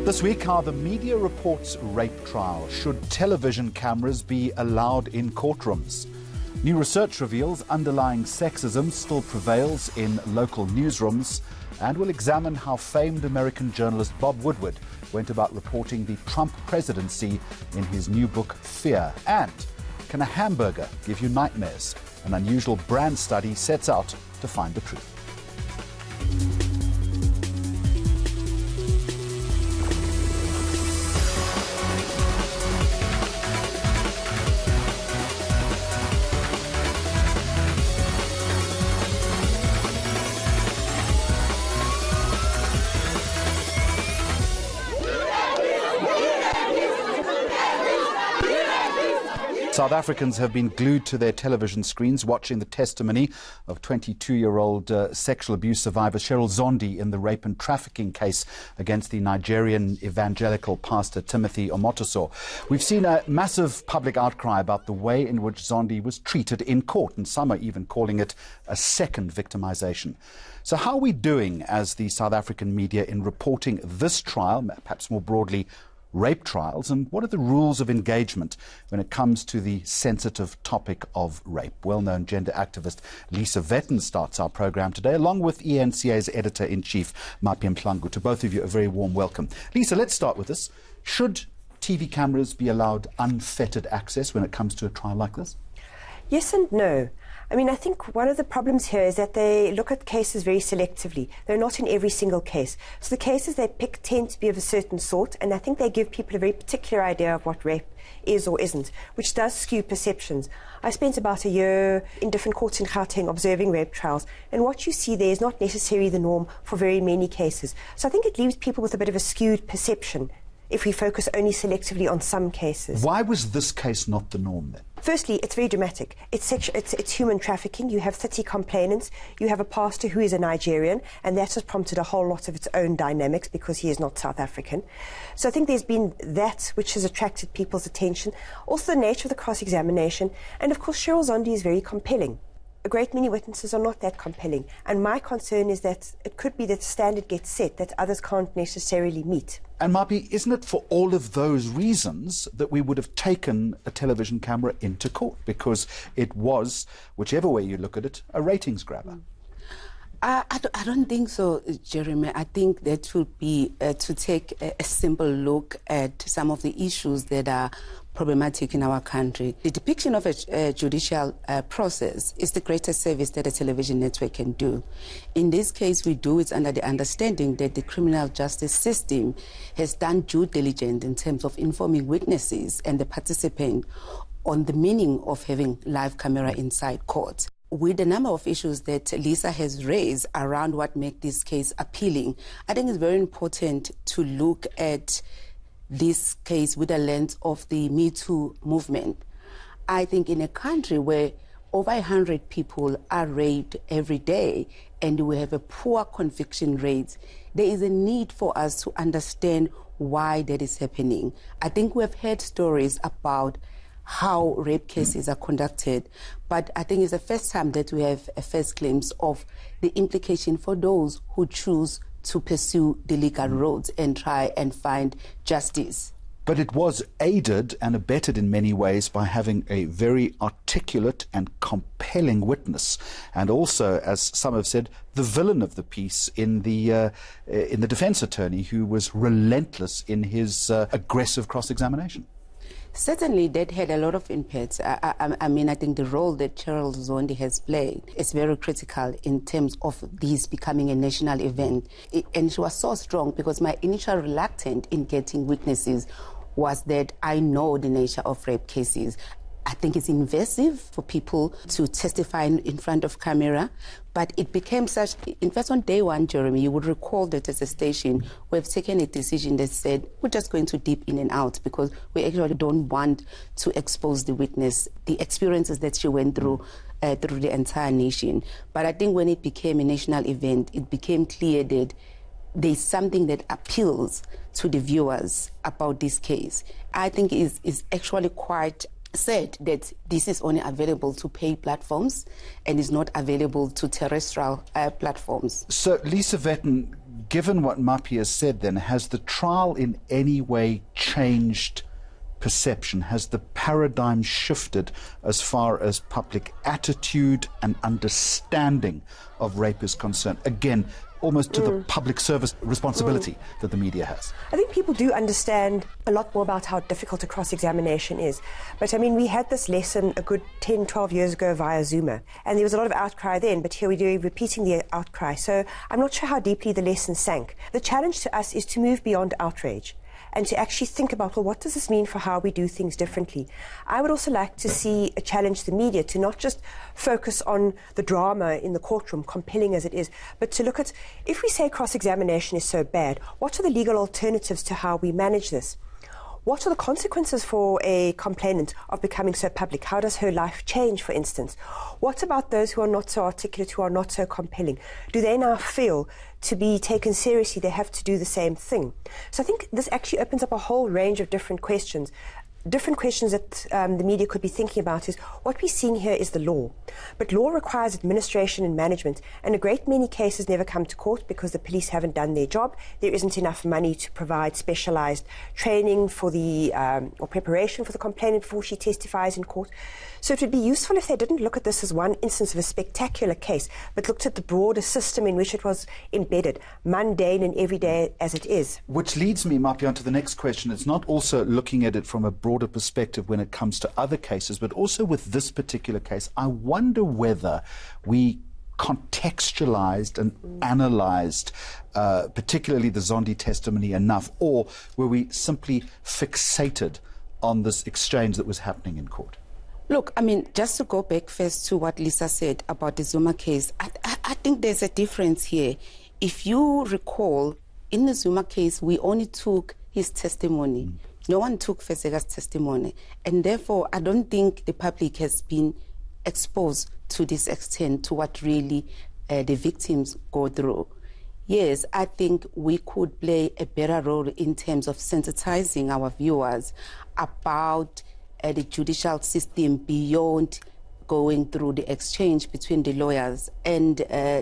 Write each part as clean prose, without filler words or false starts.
This week, how the media reports rape trial. Should television cameras be allowed in courtrooms? New research reveals underlying sexism still prevails in local newsrooms. And we'll examine how famed American journalist Bob Woodward went about reporting the Trump presidency in his new book, Fear. And can a hamburger give you nightmares? An unusual brand study sets out to find the truth. South Africans have been glued to their television screens watching the testimony of 22-year-old sexual abuse survivor Cheryl Zondi in the rape and trafficking case against the Nigerian evangelical pastor Timothy Omotoso. We've seen a massive public outcry about the way in which Zondi was treated in court, and some are even calling it a second victimization. So how are we doing as the South African media in reporting this trial, perhaps more broadly, rape trials, and what are the rules of engagement when it comes to the sensitive topic of rape? Well-known gender activist Lisa Vetten starts our program today, along with ENCA's editor-in-chief, Mapim Mhlangu. To both of you, a very warm welcome. Lisa, let's start with this. Should TV cameras be allowed unfettered access when it comes to a trial like this? Yes and no. I mean, I think one of the problems here is that they look at cases very selectively. They're not in every single case. So the cases they pick tend to be of a certain sort, and I think they give people a very particular idea of what rape is or isn't, which does skew perceptions. I spent about a year in different courts in Gauteng observing rape trials, and what you see there is not necessarily the norm for very many cases. So I think it leaves people with a bit of a skewed perception if we focus only selectively on some cases. Why was this case not the norm then? Firstly, it's very dramatic. It's human trafficking. You have 30 complainants. You have a pastor who is a Nigerian, and that has prompted a whole lot of its own dynamics because he is not South African. So I think there's been that which has attracted people's attention. Also the nature of the cross-examination. And of course, Cheryl Zondi is very compelling. A great many witnesses are not that compelling. And my concern is that it could be that the standard gets set that others can't necessarily meet. And Mapi, isn't it for all of those reasons that we would have taken a television camera into court? Because it was, whichever way you look at it, a ratings grabber. I don't think so, Jeremy. I think that would be to take a simple look at some of the issues that are problematic in our country. The depiction of a judicial process is the greatest service that a television network can do. In this case, we do it under the understanding that the criminal justice system has done due diligence in terms of informing witnesses and the participant on the meaning of having live camera inside court. With the number of issues that Lisa has raised around what makes this case appealing, I think it's very important to look at this case with a lens of the Me Too movement. I think in a country where over 100 people are raped every day and we have a poor conviction rate, there is a need for us to understand why that is happening. I think we have heard stories about how rape cases are conducted, but I think it's the first time that we have a first glimpse of the implication for those who choose to pursue the legal roads and try and find justice. But it was aided and abetted in many ways by having a very articulate and compelling witness, and also, as some have said, the villain of the piece in the defense attorney, who was relentless in his aggressive cross-examination. Certainly, that had a lot of impact. I mean, I think the role that Cheryl Zondi has played is very critical in terms of this becoming a national event. And she was so strong because my initial reluctance in getting witnesses was that I know the nature of rape cases. I think it's invasive for people to testify in front of camera, but it became such. In fact, on day one, Jeremy, you would recall that as a station, we've taken a decision that said we're just going to dip in and out because we actually don't want to expose the witness, the experiences that she went through the entire nation. But I think when it became a national event, it became clear that there's something that appeals to the viewers about this case. I think is actually quite said that this is only available to paid platforms and is not available to terrestrial platforms. So, Lisa Vetten, given what Mapi has said then, has the trial in any way changed perception? Has the paradigm shifted as far as public attitude and understanding of rape is concerned? Again, almost to the public service responsibility that the media has. I think people do understand a lot more about how difficult a cross-examination is. But I mean, we had this lesson a good 10, 12 years ago via Zuma, and there was a lot of outcry then, but here we're repeating the outcry. So I'm not sure how deeply the lesson sank. The challenge to us is to move beyond outrage and to actually think about, well, what does this mean for how we do things differently? I would also like to see a challenge to the media to not just focus on the drama in the courtroom, compelling as it is, but to look at, if we say cross-examination is so bad, what are the legal alternatives to how we manage this? What are the consequences for a complainant of becoming so public? How does her life change, for instance? What about those who are not so articulate, who are not so compelling? Do they now feel to be taken seriously they have to do the same thing? So I think this actually opens up a whole range of different questions. Different questions that the media could be thinking about is, what we're seeing here is the law. But law requires administration and management, and a great many cases never come to court because the police haven't done their job. There isn't enough money to provide specialised training for the or preparation for the complainant before she testifies in court. So it would be useful if they didn't look at this as one instance of a spectacular case, but looked at the broader system in which it was embedded, mundane and everyday as it is. Which leads me, Mapi, on to the next question. It's not also looking at it from a broader perspective when it comes to other cases, but also with this particular case. I wonder whether we contextualized and analyzed particularly the Zondi testimony enough, or were we simply fixated on this exchange that was happening in court? Look, I mean, just to go back first to what Lisa said about the Zuma case, I think there's a difference here. If you recall, in the Zuma case, we only took his testimony. No one took Fesega's testimony. And therefore, I don't think the public has been exposed to this extent to what really the victims go through. Yes, I think we could play a better role in terms of sensitizing our viewers about the judicial system beyond going through the exchange between the lawyers and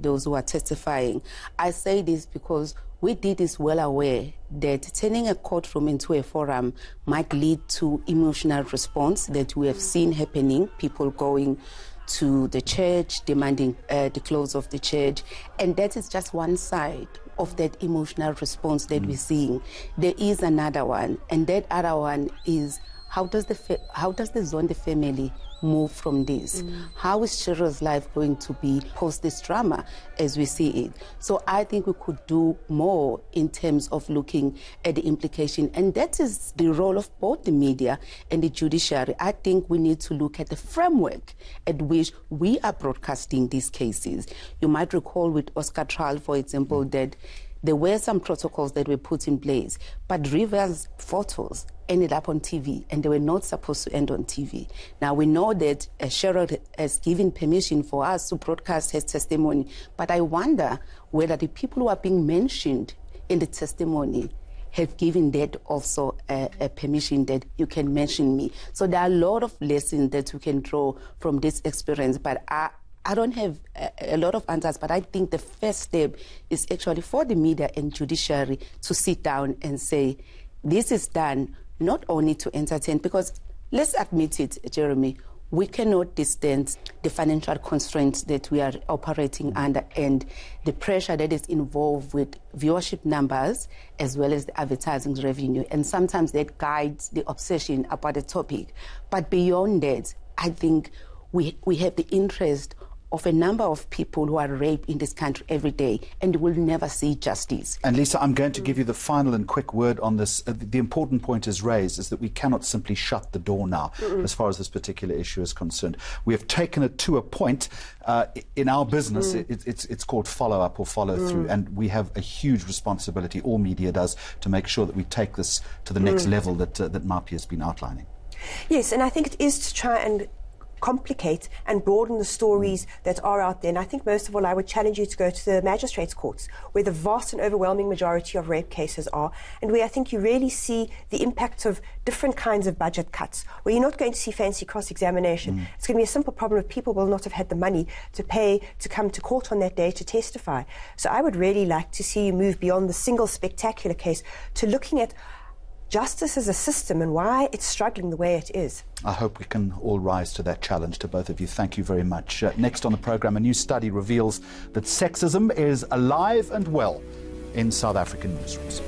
those who are testifying. I say this because we did is well aware that turning a courtroom into a forum might lead to emotional response that we have seen happening, people going to the church, demanding the close of the church, and that is just one side of that emotional response that we're seeing. There is another one, and that other one is, how does the Zondi family move from this? How is Cheryl's life going to be post this drama as we see it? So I think we could do more in terms of looking at the implication, and that is the role of both the media and the judiciary. I think we need to look at the framework at which we are broadcasting these cases. You might recall with Oscar trial, for example, that there were some protocols that were put in place, but Rivers' photos ended up on TV, and they were not supposed to end on TV. Now, we know that Cheryl has given permission for us to broadcast his testimony, but I wonder whether the people who are being mentioned in the testimony have given that also a permission that you can mention me. So there are a lot of lessons that we can draw from this experience, but I don't have a lot of answers, but I think the first step is actually for the media and judiciary to sit down and say, this is done not only to entertain, because let's admit it, Jeremy, we cannot distance the financial constraints that we are operating under and the pressure that is involved with viewership numbers as well as the advertising revenue. And sometimes that guides the obsession about the topic. But beyond that, I think we have the interest of a number of people who are raped in this country every day and will never see justice. And Lisa, I'm going to give you the final and quick word on this. The important point is raised is that we cannot simply shut the door now as far as this particular issue is concerned. We have taken it to a point in our business. It's called follow-up or follow-through, and we have a huge responsibility, all media does, to make sure that we take this to the next level that Mapi has been outlining. Yes, and I think it is to try and complicate and broaden the stories that are out there. And I think most of all, I would challenge you to go to the magistrates' courts, where the vast and overwhelming majority of rape cases are, and where I think you really see the impact of different kinds of budget cuts, where you're not going to see fancy cross-examination. It's going to be a simple problem of people will not have had the money to pay to come to court on that day to testify. So I would really like to see you move beyond the single spectacular case to looking at justice as a system and why it's struggling the way it is. I hope we can all rise to that challenge. To both of you, thank you very much. Next on the programme, a new study reveals that sexism is alive and well in South African newsrooms.